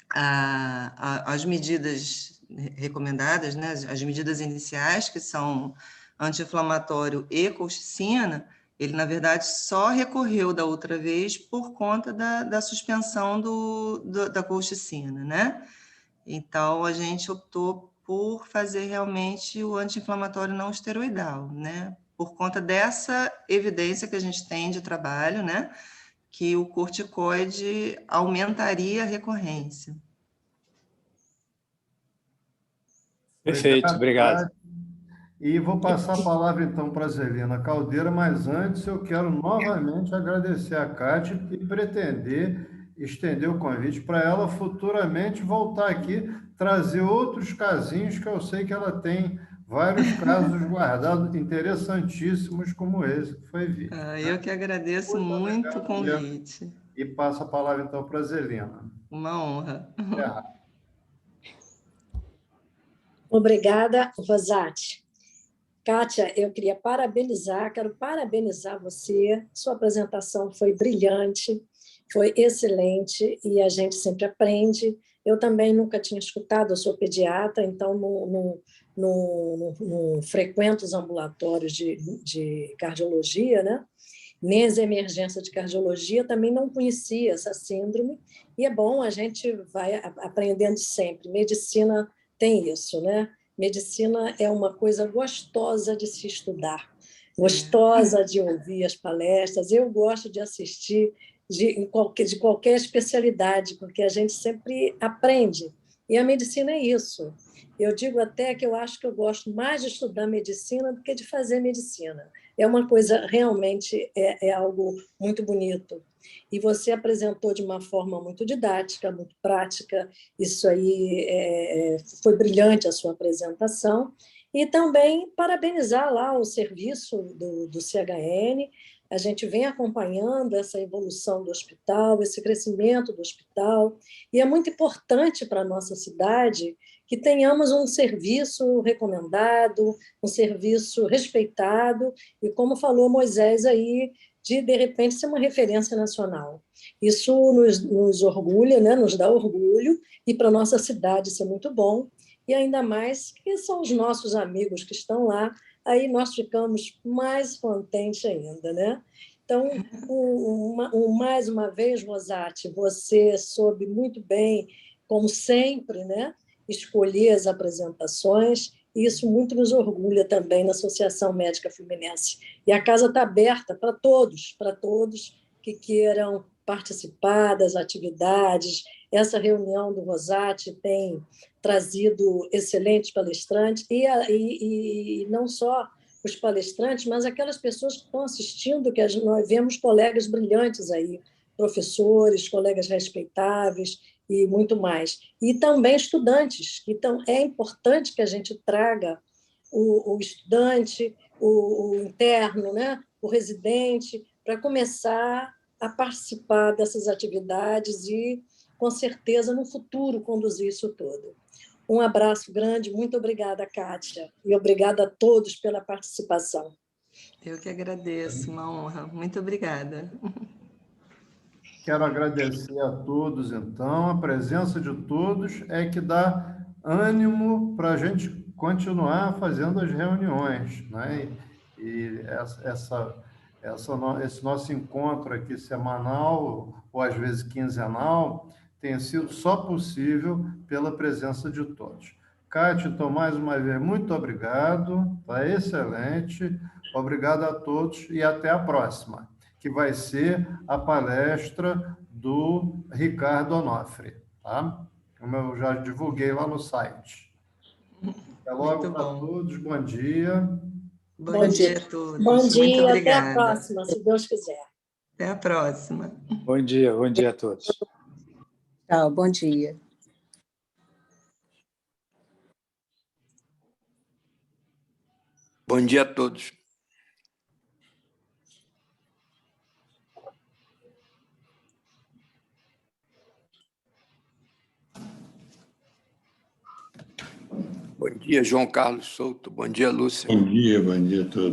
às medidas recomendadas, né? As medidas iniciais, que são anti-inflamatório e colchicina, ele, na verdade, só recorreu da outra vez por conta da suspensão da colchicina, né? Então, a gente optou por fazer realmente o anti-inflamatório não esteroidal, né? Por conta dessa evidência que a gente tem de trabalho, né? Que o corticoide aumentaria a recorrência. Perfeito, obrigado. E vou passar a palavra, então, para a Zelina Caldeira, mas antes eu quero novamente agradecer a Kátia e pretender estender o convite para ela futuramente voltar aqui, trazer outros casinhos, que eu sei que ela tem vários casos guardados interessantíssimos como esse que foi visto. Eu que agradeço muito o convite. E passo a palavra, então, para a Zelina. Uma honra. Obrigada, Rosati. Kátia, eu quero parabenizar você. Sua apresentação foi brilhante, foi excelente e a gente sempre aprende. Eu também nunca tinha escutado, eu sou pediatra, então não frequento os ambulatórios de cardiologia, né? Nem as emergências de cardiologia, também não conhecia essa síndrome, e é bom, a gente vai aprendendo sempre. Medicina tem isso, né? Medicina é uma coisa gostosa de se estudar, gostosa de ouvir as palestras. Eu gosto de assistir de qualquer especialidade, porque a gente sempre aprende E a medicina é isso. Eu digo até que eu acho que eu gosto mais de estudar medicina do que de fazer medicina. É uma coisa, realmente, é algo muito bonito. E você apresentou de uma forma muito didática, muito prática. Isso aí foi brilhante, a sua apresentação. E também parabenizar lá o serviço do CHN. A gente vem acompanhando essa evolução do hospital, esse crescimento do hospital, e é muito importante para a nossa cidade que tenhamos um serviço recomendado, um serviço respeitado, e como falou Moisés aí, de repente ser uma referência nacional. Isso nos orgulha, né? Nos dá orgulho, e para a nossa cidade isso é muito bom, e ainda mais que são os nossos amigos que estão lá, aí nós ficamos mais contentes ainda, né? Então, mais uma vez, Rosati, você soube muito bem, como sempre, né, escolher as apresentações, e isso muito nos orgulha também na Associação Médica Fluminense. E a casa está aberta para todos que queiram participar das atividades. Essa reunião do Rosati tem trazido excelentes palestrantes, e não só os palestrantes, mas aquelas pessoas que estão assistindo, que nós vemos colegas brilhantes aí, professores, colegas respeitáveis e muito mais. E também estudantes. Então, é importante que a gente traga o estudante, o interno, né? O residente, para começar a participar dessas atividades e, com certeza, no futuro, conduzir isso tudo. Um abraço grande, muito obrigada, Kátia, e obrigada a todos pela participação. Eu que agradeço, uma honra. Muito obrigada. Quero agradecer a todos, então. A presença de todos é que dá ânimo para a gente continuar fazendo as reuniões, né? E esse nosso encontro aqui semanal, ou às vezes quinzenal, tem sido só possível pela presença de todos. Kátia, então, mais uma vez, muito obrigado, está excelente. Obrigado a todos e até a próxima, que vai ser a palestra do Ricardo Onofre, tá? Como eu já divulguei lá no site. Até logo para todos, bom dia. Bom dia a todos. Bom dia, muito obrigada. Até a próxima, se Deus quiser. Até a próxima. Bom dia a todos. Tchau, bom dia. Bom dia a todos. Bom dia, João Carlos Souto. Bom dia, Lúcia. Bom dia a todos.